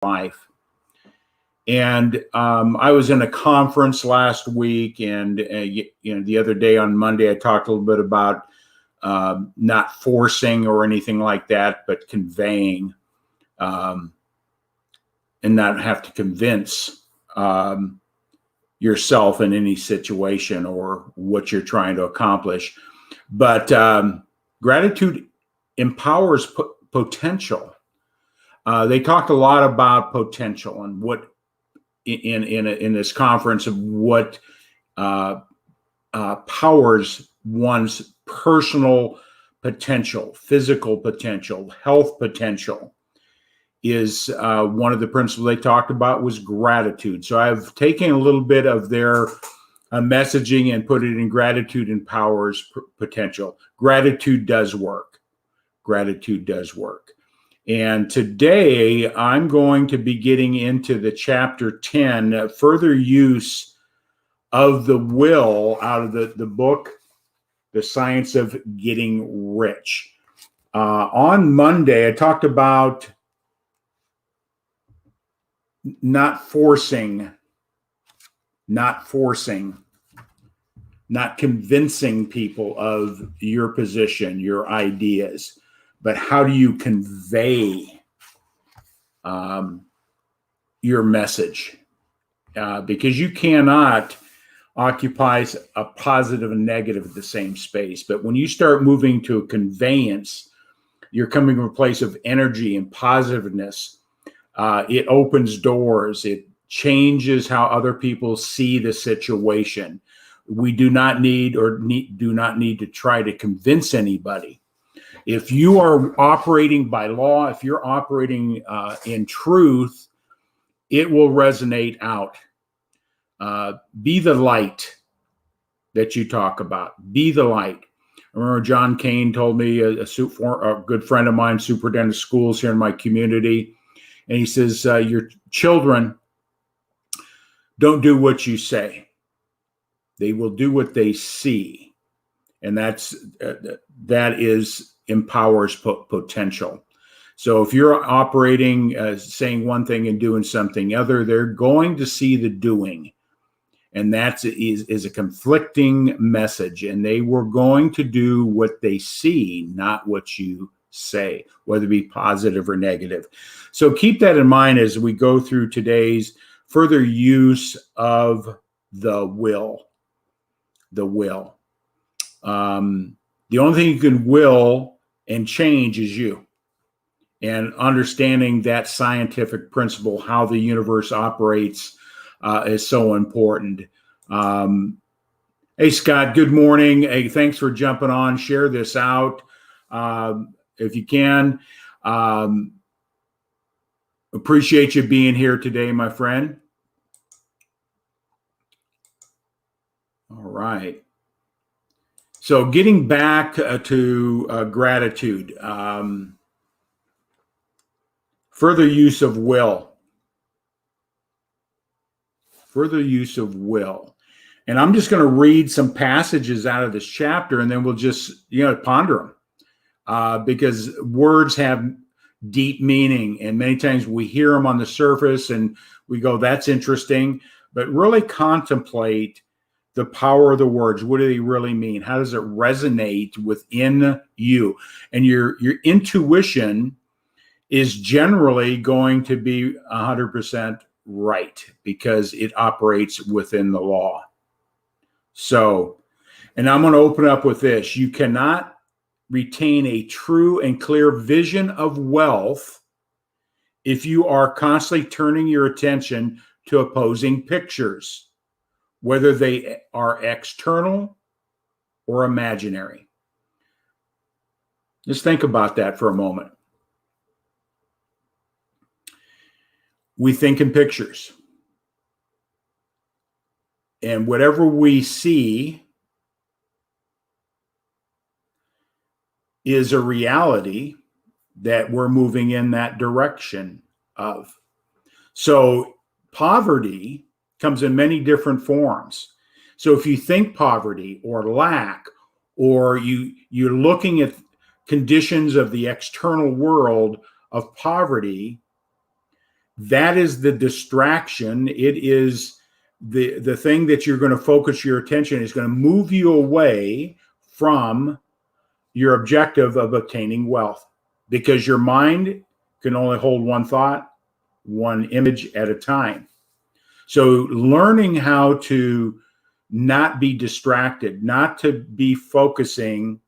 life. And I was in a conference last week, and the other day on Monday, I talked a little bit about not forcing or anything like that, but conveying, and not have to convince yourself in any situation or what you're trying to accomplish. But gratitude empowers potential. They talked a lot about potential and what in this conference of what powers one's personal potential, physical potential, health potential is one of the principles they talked about was gratitude. So I've taken a little bit of their messaging and put it in gratitude empowers potential. Gratitude does work. Gratitude does work. And today I'm going to be getting into the chapter 10, further use of the will out of the book, The Science of Getting Rich. On Monday, I talked about not forcing, not convincing people of your position, your ideas, but how do you convey your message? Because you cannot occupy a positive and negative at the same space. But when you start moving to a conveyance, you're coming from a place of energy and positiveness. It opens doors. It changes how other people see the situation. We do not need to try to convince anybody. If you are operating by law, if you're operating in truth, it will resonate out. Be the light that you talk about. Be the light. I remember John Kane told me, a good friend of mine, superintendent of schools here in my community, and he says, your children don't do what you say. They will do what they see. And that empowers potential. So if you're operating, saying one thing and doing something other, they're going to see the doing. And that is a conflicting message. And they were going to do what they see, not what you say, whether it be positive or negative. So keep that in mind as we go through today's further use of the will. The will. The only thing you can will and change is you. And understanding that scientific principle, how the universe operates, is so important. Hey, Scott, good morning. Hey, thanks for jumping on. Share this out if you can. Appreciate you being here today, my friend. All right. So getting back to gratitude, further use of will. Further use of will. And I'm just going to read some passages out of this chapter, and then we'll just, ponder them. Because words have deep meaning, and many times we hear them on the surface and we go, that's interesting, but really contemplate the power of the words. What do they really mean? How does it resonate within you? And your intuition is generally going to be 100% right because it operates within the law. So, and I'm going to open up with this. You cannot retain a true and clear vision of wealth if you are constantly turning your attention to opposing pictures, whether they are external or imaginary. Just think about that for a moment. We think in pictures. And whatever we see is a reality that we're moving in that direction of. So poverty comes in many different forms. So if you think poverty or lack, or you're looking at conditions of the external world of poverty, That is the distraction. It is the thing that you're going to focus your attention, is going to move you away from your objective of obtaining wealth, because your mind can only hold one thought, one image at a time. So learning how to not be distracted, not to be focusing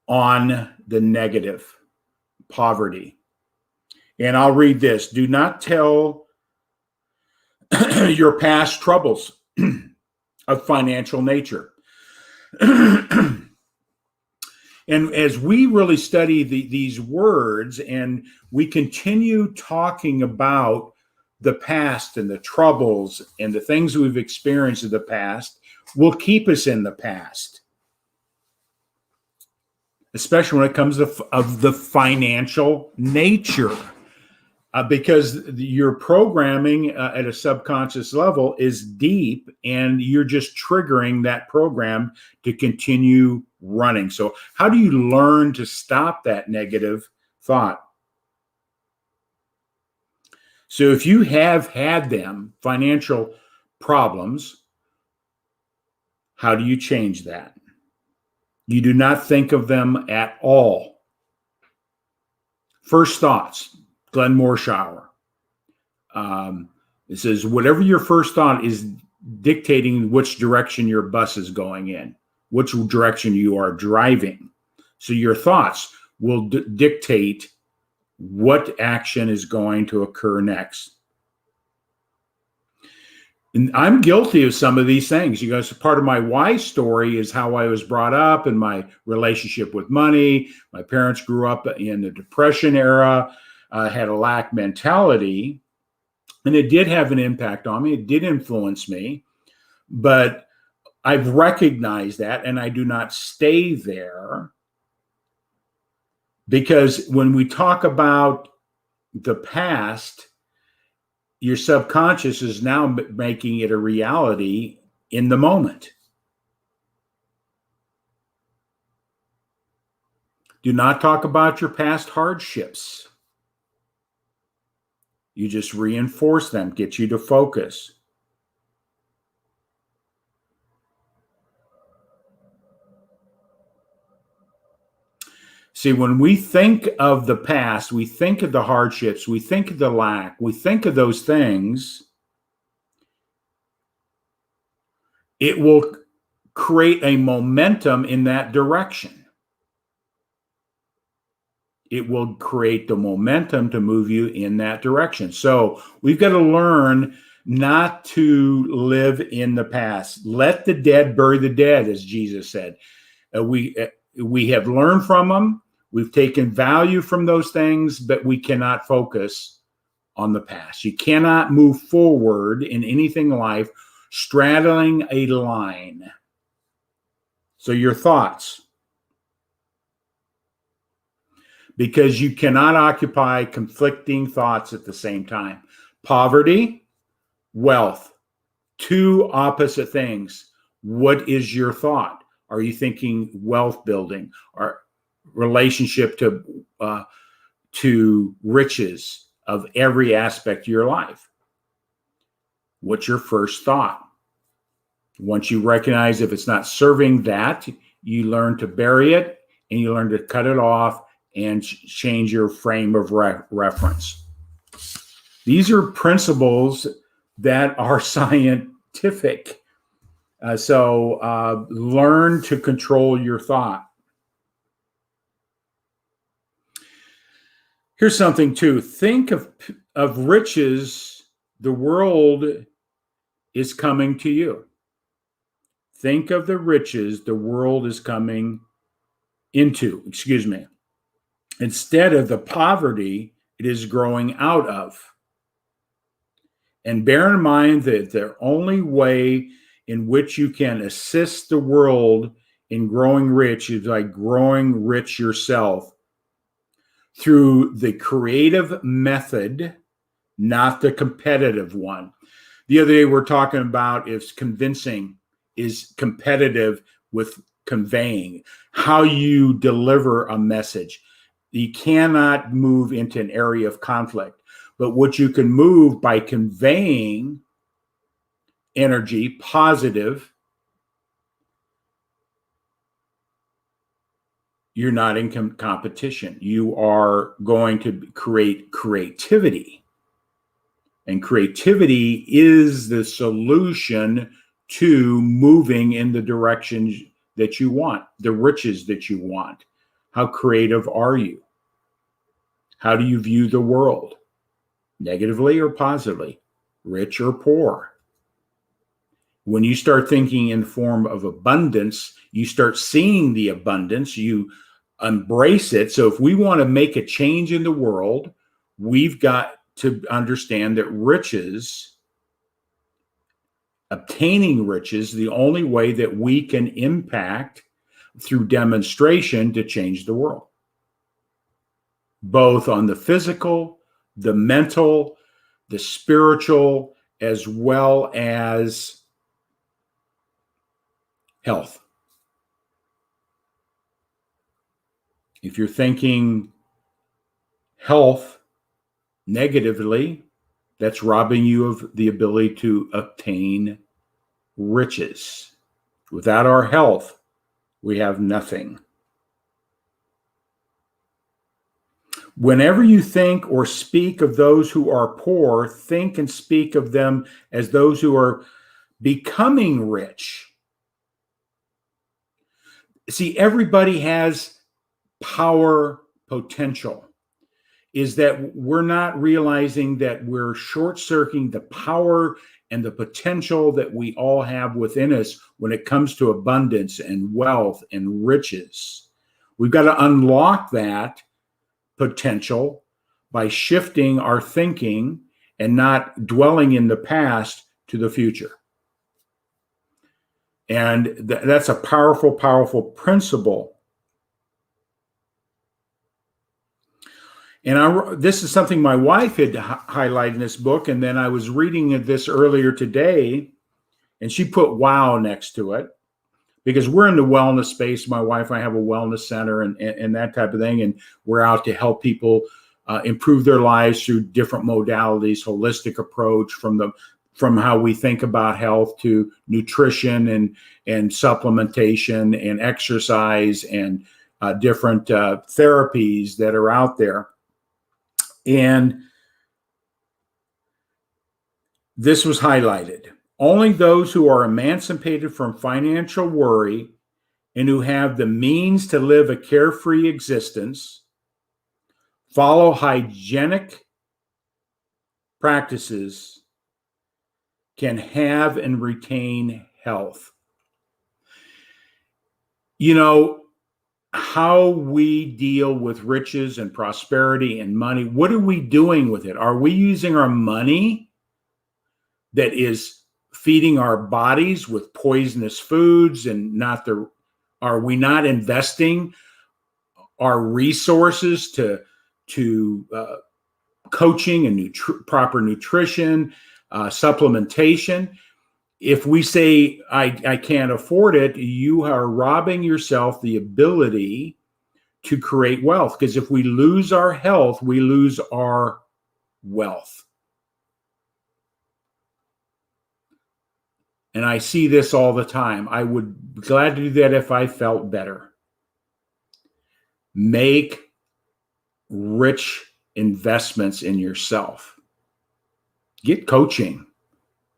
on the negative, poverty. And I'll read this. Do not tell your past troubles of financial nature. And as we really study these words, and we continue talking about the past and the troubles and the things we've experienced in the past, will keep us in the past, especially when it comes to of the financial nature. Because your programming at a subconscious level is deep, and you're just triggering that program to continue running. So how do you learn to stop that negative thought? So if you have had them, financial problems, how do you change that? You do not think of them at all. First thoughts. Glenn Morshower. It says, whatever your first thought is dictating which direction your bus is going in, which direction you are driving. So your thoughts will dictate what action is going to occur next. And I'm guilty of some of these things. You guys, part of my why story is how I was brought up and my relationship with money. My parents grew up in the Depression era. Had a lack mentality, and it did have an impact on me. It did influence me, but I've recognized that, and I do not stay there, because when we talk about the past, your subconscious is now making it a reality in the moment. Do not talk about your past hardships. You just reinforce them, get you to focus. See, when we think of the past, we think of the hardships, we think of the lack, we think of those things, it will create a momentum in that direction. It will create the momentum to move you in that direction. So we've got to learn not to live in the past. Let the dead bury the dead, as Jesus said. We have learned from them. We've taken value from those things, but we cannot focus on the past. You cannot move forward in anything in life straddling a line. So your thoughts. Because you cannot occupy conflicting thoughts at the same time. Poverty, wealth, two opposite things. What is your thought? Are you thinking wealth building or relationship to riches of every aspect of your life? What's your first thought? Once you recognize if it's not serving that, you learn to bury it and you learn to cut it off and change your frame of reference. These are principles that are scientific. So learn to control your thought. Here's something too. Think of riches. The world is coming to you. Think of the riches the world is coming into, instead of the poverty it is growing out of. And bear in mind that the only way in which you can assist the world in growing rich is by growing rich yourself through the creative method, not the competitive one. The other day we're talking about if convincing is competitive with conveying, how you deliver a message. You cannot move into an area of conflict. But what you can move by conveying energy, positive, you're not in competition. You are going to create creativity. And creativity is the solution to moving in the direction that you want, the riches that you want. How creative are you? How do you view the world? Negatively or positively? Rich or poor? When you start thinking in the form of abundance, you start seeing the abundance, you embrace it. So if we want to make a change in the world, we've got to understand that riches, obtaining riches, the only way that we can impact through demonstration to change the world, both on the physical, the mental, the spiritual, as well as health. If you're thinking health negatively, that's robbing you of the ability to obtain riches. Without our health, we have nothing. Whenever you think or speak of those who are poor, think and speak of them as those who are becoming rich. See, everybody has power potential. Is that we're not realizing that we're short-circuiting the power and the potential that we all have within us when it comes to abundance and wealth and riches. We've got to unlock that potential by shifting our thinking and not dwelling in the past to the future. And that's a powerful, powerful principle. And this is something my wife had highlighted in this book. And then I was reading this earlier today, and she put wow next to it because we're in the wellness space. My wife and I have a wellness center and that type of thing. And we're out to help people improve their lives through different modalities, holistic approach from how we think about health to nutrition and supplementation and exercise and different therapies that are out there. And this was highlighted. Only those who are emancipated from financial worry and who have the means to live a carefree existence, follow hygienic practices, can have and retain health. You know, how we deal with riches and prosperity and money, what are we doing with it? Are we using our money that is feeding our bodies with poisonous foods and are we not investing our resources to coaching and proper nutrition, supplementation? If we say, I can't afford it, you are robbing yourself the ability to create wealth. Because if we lose our health, we lose our wealth. And I see this all the time. I would be glad to do that if I felt better. Make rich investments in yourself. Get coaching.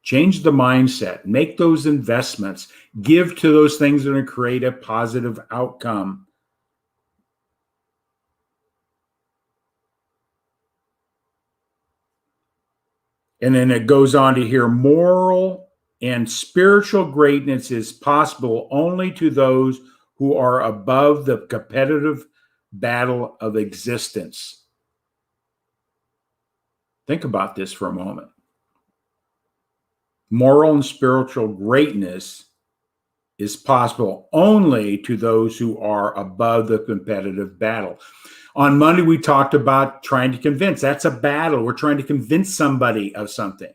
Change the mindset, make those investments, give to those things that are going to create a positive outcome. And then it goes on to here, moral and spiritual greatness is possible only to those who are above the competitive battle of existence. Think about this for a moment. Moral and spiritual greatness is possible only to those who are above the competitive battle. On Monday, we talked about trying to convince. That's a battle. We're trying to convince somebody of something.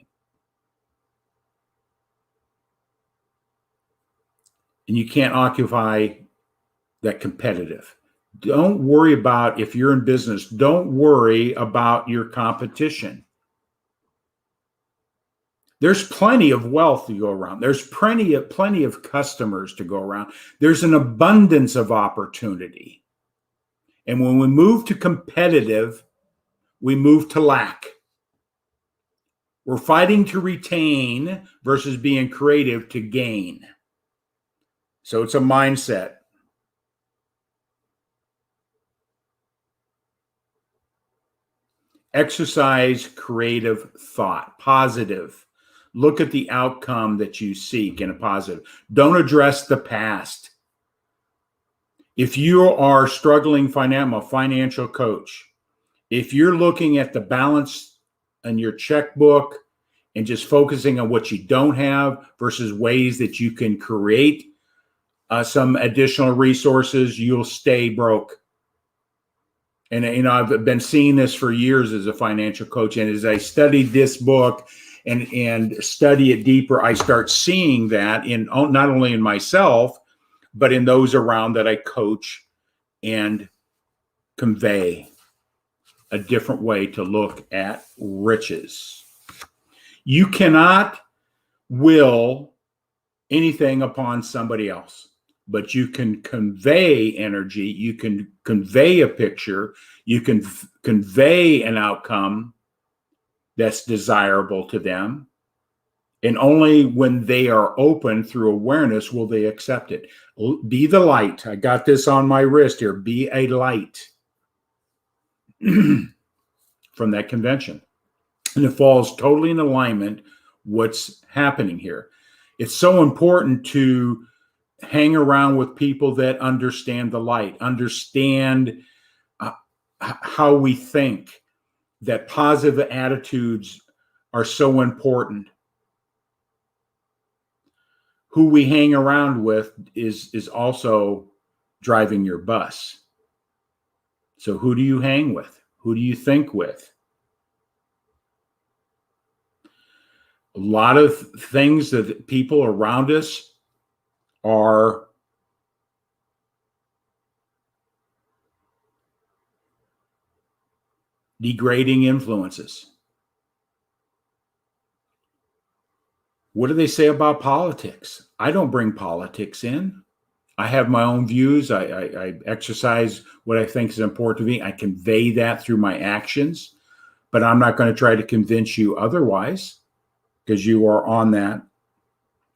And you can't occupy that competitive. Don't worry about, if you're in business, don't worry about your competition. There's plenty of wealth to go around. There's plenty of customers to go around. There's an abundance of opportunity. And when we move to competitive, we move to lack. We're fighting to retain versus being creative to gain. So it's a mindset. Exercise creative thought, positive. Look at the outcome that you seek in a positive. Don't address the past. If you are struggling, I'm a financial coach. If you're looking at the balance in your checkbook and just focusing on what you don't have versus ways that you can create some additional resources, you'll stay broke. And I've been seeing this for years as a financial coach. And as I studied this book and study it deeper, I start seeing that in not only in myself, but in those around that I coach and convey a different way to look at riches. You cannot will anything upon somebody else, but you can convey energy. You can convey a picture. You can convey an outcome that's desirable to them. And only when they are open through awareness will they accept it. Be the light. I got this on my wrist here. Be a light from that convention. And it falls totally in alignment what's happening here. It's so important to hang around with people that understand the light, understand how we think, that positive attitudes are so important. Who we hang around with is also driving your bus. So who do you hang with? Who do you think with? A lot of things that people around us are degrading influences. What do they say about politics? I don't bring politics in. I have my own views. I exercise what I think is important to me. I convey that through my actions, but I'm not going to try to convince you otherwise because you are on that.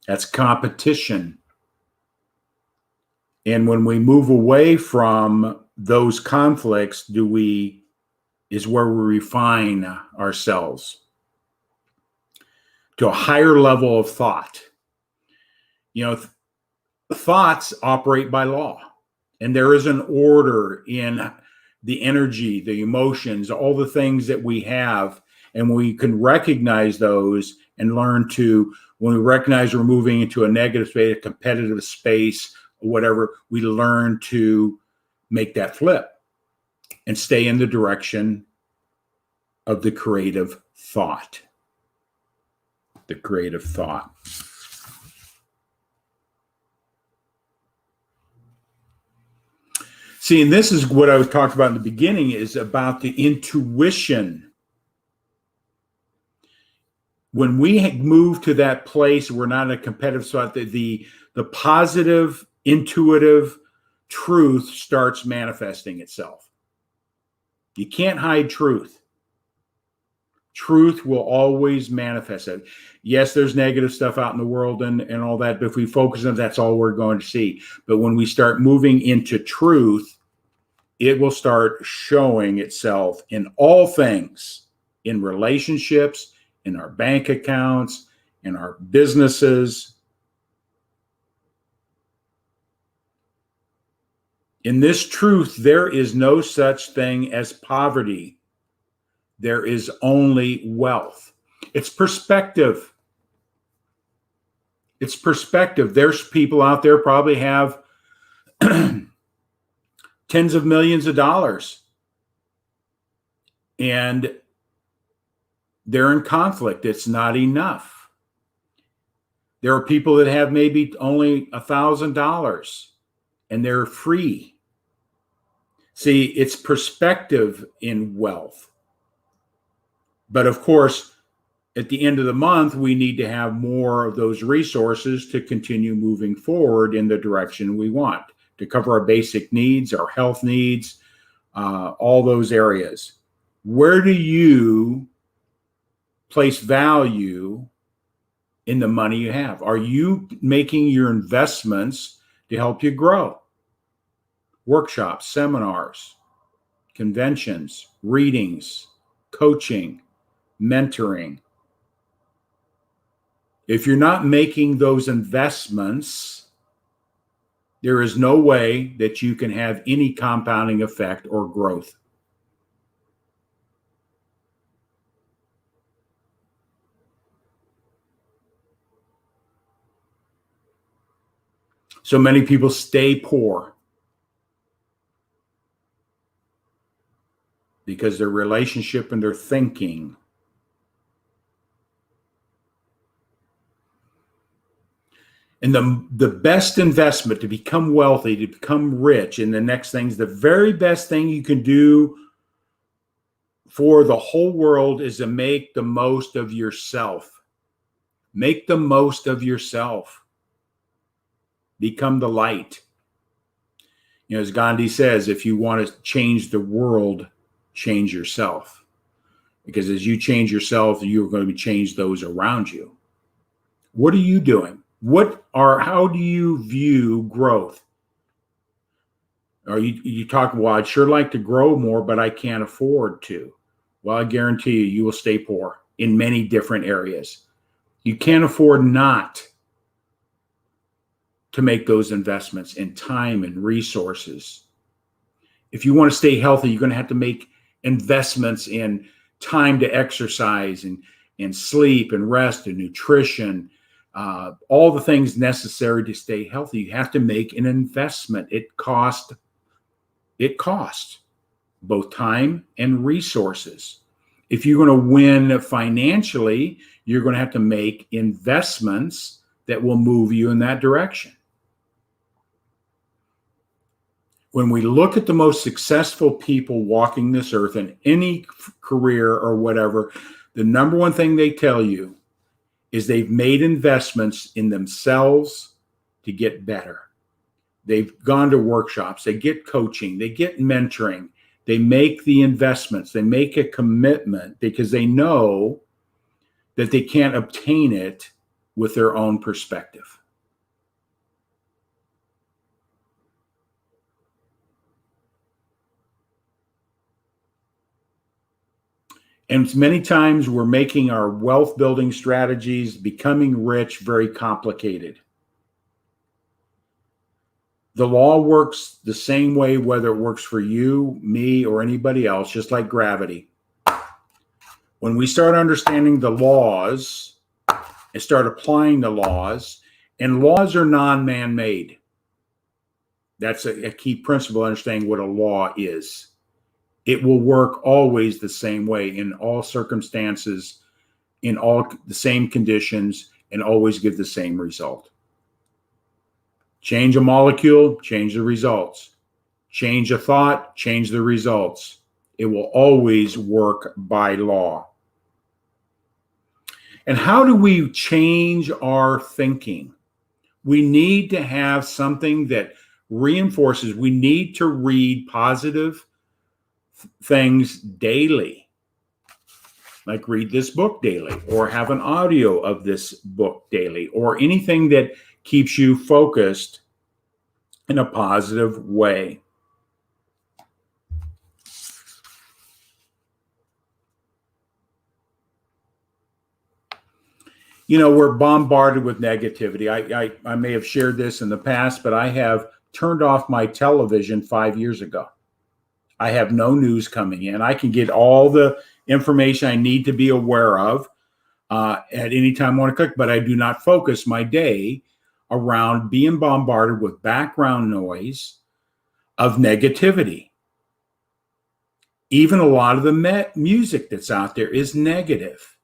That's competition. And when we move away from those conflicts, is where we refine ourselves to a higher level of thought. Thoughts operate by law, and there is an order in the energy, the emotions, all the things that we have, and we can recognize those and learn to, when we recognize we're moving into a negative space, a competitive space, or whatever, we learn to make that flip and stay in the direction of the creative thought. The creative thought. See, and this is what I was talking about in the beginning, is about the intuition. When we move to that place, we're not in a competitive spot, the positive, intuitive truth starts manifesting itself. You can't hide truth. Truth will always manifest it. Yes, there's negative stuff out in the world and all that, but if we focus on that's all we're going to see. But when we start moving into truth, it will start showing itself in all things, in relationships, in our bank accounts, in our businesses. In this truth, there is no such thing as poverty. There is only wealth. It's perspective. It's perspective. There's people out there probably have tens of millions of dollars, and they're in conflict. It's not enough. There are people that have maybe only $1,000 and they're free. See, it's perspective in wealth. But of course, at the end of the month, we need to have more of those resources to continue moving forward in the direction we want to cover our basic needs, our health needs, all those areas. Where do you place value in the money you have? Are you making your investments to help you grow? Workshops, seminars, conventions, readings, coaching, mentoring. If you're not making those investments, there is no way that you can have any compounding effect or growth. So many people stay poor because their relationship and their thinking. And the best investment to become wealthy, to become rich, and the next thing's the very best thing you can do for the whole world is to make the most of yourself. Make the most of yourself. Become the light. You know, as Gandhi says, if you want to change the world, change yourself. Because as you change yourself, you're going to change those around you. What are you doing? How do you view growth? Are you talking, well, I'd sure like to grow more, but I can't afford to. Well, I guarantee you will stay poor in many different areas. You can't afford not to make those investments in time and resources. If you want to stay healthy, you're going to have to make investments in time to exercise and sleep and rest and nutrition, all the things necessary to stay healthy. You have to make an investment. It costs both time and resources. If you're going to win financially, you're going to have to make investments that will move you in that direction. When we look at the most successful people walking this earth in any career or whatever, the number one thing they tell you is they've made investments in themselves to get better. They've gone to workshops, they get coaching, they get mentoring, they make the investments, they make a commitment because they know that they can't obtain it with their own perspective. And many times we're making our wealth building strategies, becoming rich, very complicated. The law works the same way, whether it works for you, me, or anybody else, just like gravity. When we start understanding the laws and start applying the laws, and laws are non-man-made. That's a key principle, understanding what a law is. It will work always the same way in all circumstances, in all the same conditions, and always give the same result. Change a molecule, change the results. Change a thought, change the results. It will always work by law. And how do we change our thinking? We need to have something that reinforces. We need to read positive things daily, like read this book daily, or have an audio of this book daily, or anything that keeps you focused in a positive way. You know, we're bombarded with negativity. I may have shared this in the past, but I have turned off my television 5 years ago. I have no news coming in. I can get all the information I need to be aware of at any time I want to click, but I do not focus my day around being bombarded with background noise of negativity. Even a lot of the music that's out there is negative.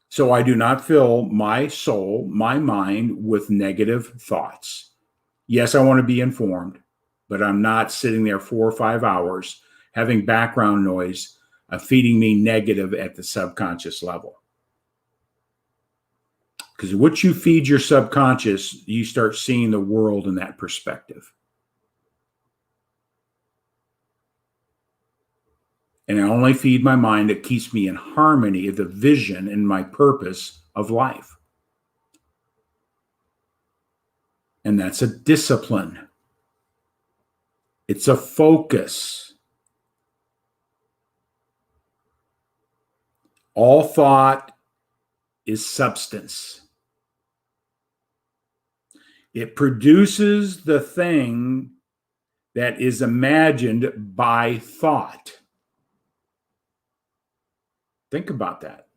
So I do not fill my soul, my mind with negative thoughts. Yes, I want to be informed, but I'm not sitting there 4 or 5 hours having background noise feeding me negative at the subconscious level. Because what you feed your subconscious, you start seeing the world in that perspective. And I only feed my mind that keeps me in harmony of the vision and my purpose of life. And that's a discipline. It's a focus. All thought is substance. It produces the thing that is imagined by thought. Think about that.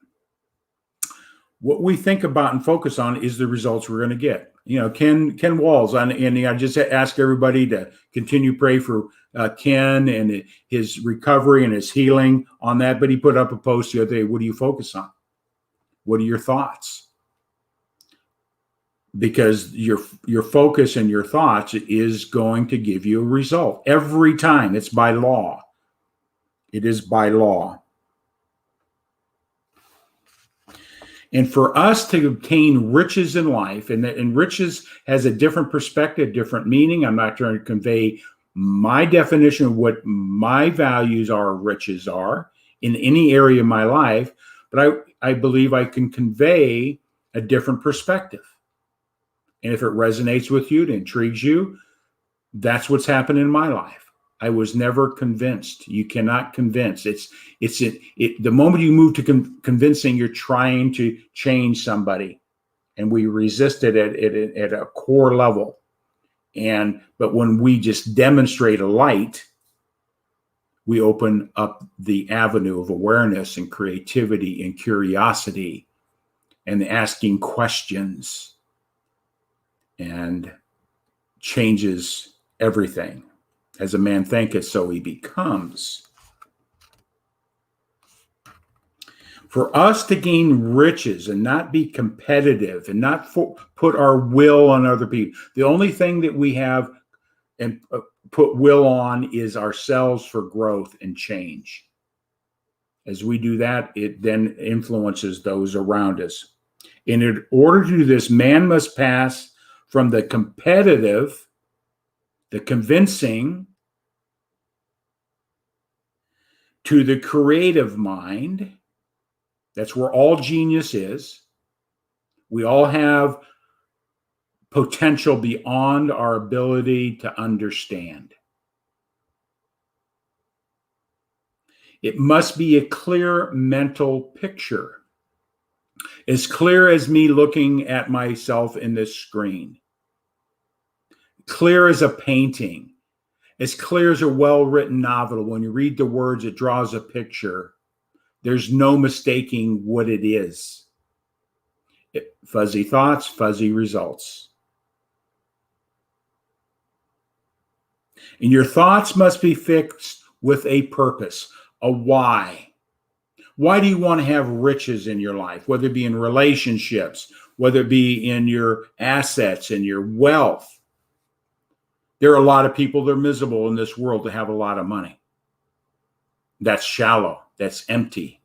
What we think about and focus on is the results we're going to get. You know, Ken Walls, and I just ask everybody to continue to pray for Ken and his recovery and his healing on that. But he put up a post the other day. What do you focus on? What are your thoughts? Because your focus and your thoughts is going to give you a result every time. It's by law. It is by law. And for us to obtain riches in life, and riches has a different perspective, different meaning. I'm not trying to convey my definition of what my values are, riches are in any area of my life, but I believe I can convey a different perspective. And if it resonates with you, it intrigues you, that's what's happened in my life. I was never convinced. You cannot convince. The moment you move to convincing, you're trying to change somebody, and we resist it at a core level. But when we just demonstrate a light, we open up the avenue of awareness and creativity and curiosity and asking questions, and changes everything. As a man thinketh, so he becomes. For us to gain riches and not be competitive and not put our will on other people, the only thing that we have and put will on is ourselves for growth and change. As we do that, it then influences those around us. In order to do this, man must pass from the competitive, the convincing, to the creative mind. That's where all genius is. We all have potential beyond our ability to understand. It must be a clear mental picture, as clear as me looking at myself in this screen, clear as a painting, as clear as a well-written novel. When you read the words, it draws a picture. There's no mistaking what it is. Fuzzy thoughts, fuzzy results. And your thoughts must be fixed with a purpose, a why. Why do you want to have riches in your life, whether it be in relationships, whether it be in your assets and your wealth? There are a lot of people that are miserable in this world to have a lot of money. That's shallow. That's empty.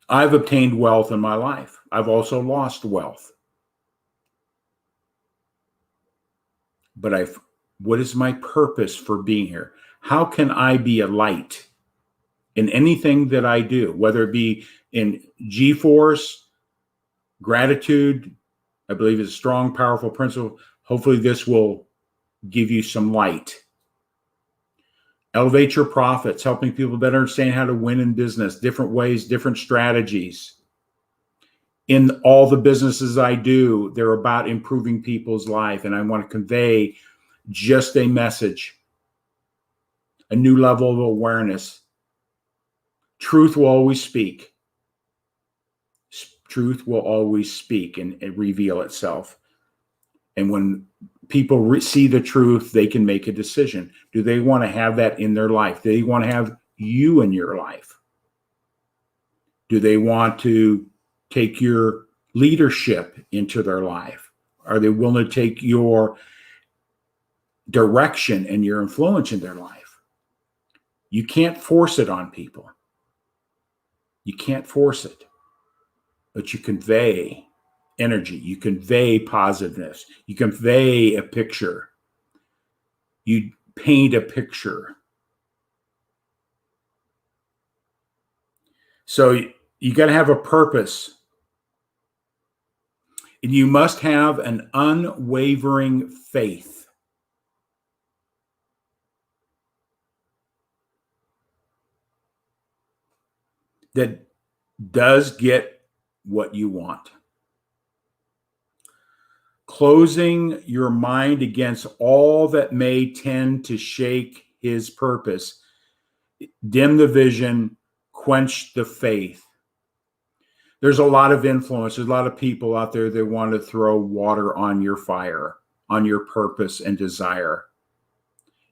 I've obtained wealth in my life. I've also lost wealth. But what is my purpose for being here? How can I be a light in anything that I do, whether it be in G-Force, gratitude? I believe is a strong, powerful principle. Hopefully this will give you some light. Elevate your profits, helping people better understand how to win in business, different ways, different strategies. In all the businesses I do, they're about improving people's life, and I want to convey just a message, a new level of awareness. Truth will always speak. Truth will always speak and reveal itself. And when people see the truth, they can make a decision. Do they want to have that in their life? Do they want to have you in your life? Do they want to take your leadership into their life? Are they willing to take your direction and your influence in their life. You can't force it on people. You can't force it, but you convey energy. You convey positiveness. You convey a picture. You paint a picture. So you got to have a purpose. And you must have an unwavering faith. That does get what you want. Closing your mind against all that may tend to shake his purpose, dim the vision, quench the faith. There's a lot of influence. There's a lot of people out there that want to throw water on your fire, on your purpose and desire.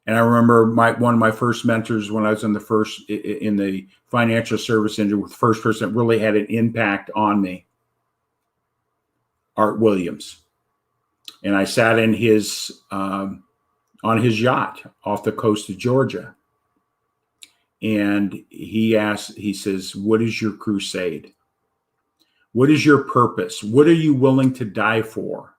And I remember one of my first mentors when I was in the financial service industry, with the first person that really had an impact on me, Art Williams. And I sat in on his yacht off the coast of Georgia. And he says, what is your crusade? What is your purpose? What are you willing to die for?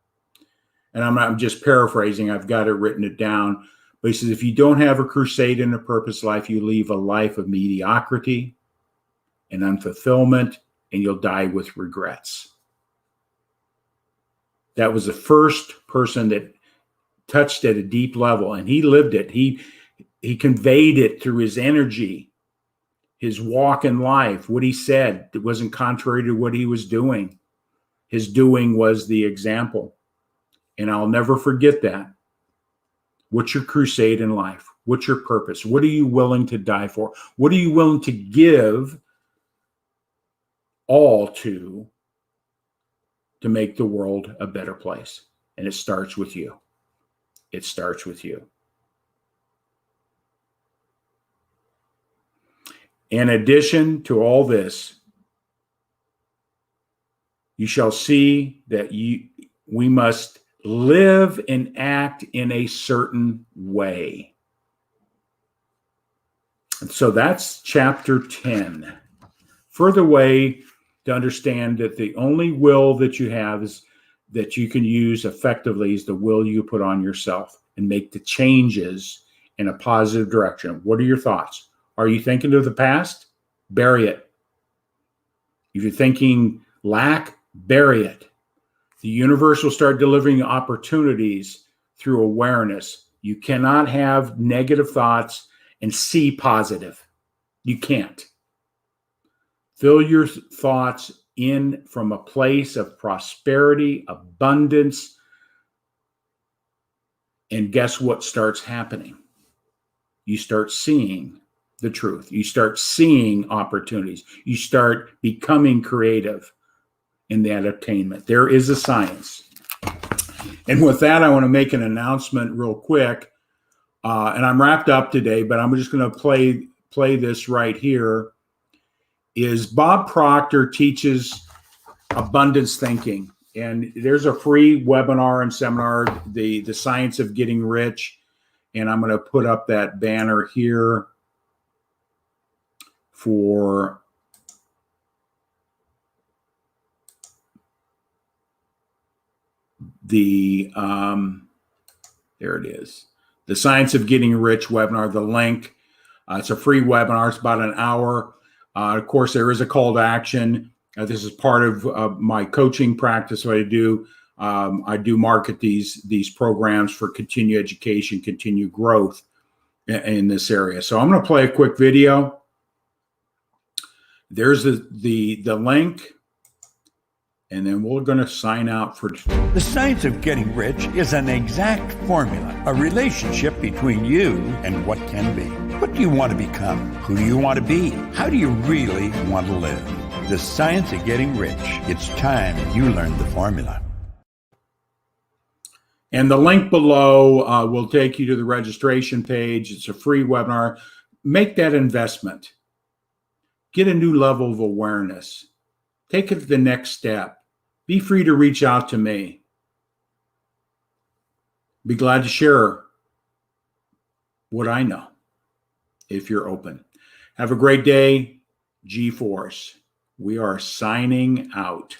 And I'm just paraphrasing. I've got it written it down. But he says, if you don't have a crusade and a purpose life, you leave a life of mediocrity and unfulfillment, and you'll die with regrets. That was the first person that touched at a deep level, and he lived it. He conveyed it through his energy, his walk in life, what he said. It wasn't contrary to what he was doing. His doing was the example. And I'll never forget that. What's your crusade in life? What's your purpose? What are you willing to die for? What are you willing to give all to make the world a better place? And it starts with you. It starts with you. In addition to all this, you shall see that we must live and act in a certain way. And so that's chapter 10. Further way to understand that the only will that you have is that you can use effectively is the will you put on yourself and make the changes in a positive direction. What are your thoughts? Are you thinking of the past? Bury it. If you're thinking lack, bury it. The universe will start delivering opportunities through awareness. You cannot have negative thoughts and see positive. You can't. Fill your thoughts in from a place of prosperity, abundance, and guess what starts happening? You start seeing the truth. You start seeing opportunities. You start becoming creative in that attainment. There is a science. And with that, I want to make an announcement real quick. And I'm wrapped up today, but I'm just going to play this right here. Is Bob Proctor teaches abundance thinking. And there's a free webinar and seminar, the Science of Getting Rich. And I'm going to put up that banner here for the, there it is, the Science of Getting Rich webinar, the link. It's a free webinar. It's about an hour. Of course, there is a call to action. This is part of my coaching practice. What I do market these programs for continued education, continued growth in this area. So I'm going to play a quick video. There's the link. And then we're going to sign out for today. The Science of Getting Rich is an exact formula, a relationship between you and what can be. What do you want to become? Who do you want to be? How do you really want to live? The Science of Getting Rich. It's time you learned the formula. And the link below will take you to the registration page. It's a free webinar. Make that investment. Get a new level of awareness. Take it to the next step. Be free to reach out to me. Be glad to share would I know if you're open? Have a great day. G-Force. We are signing out.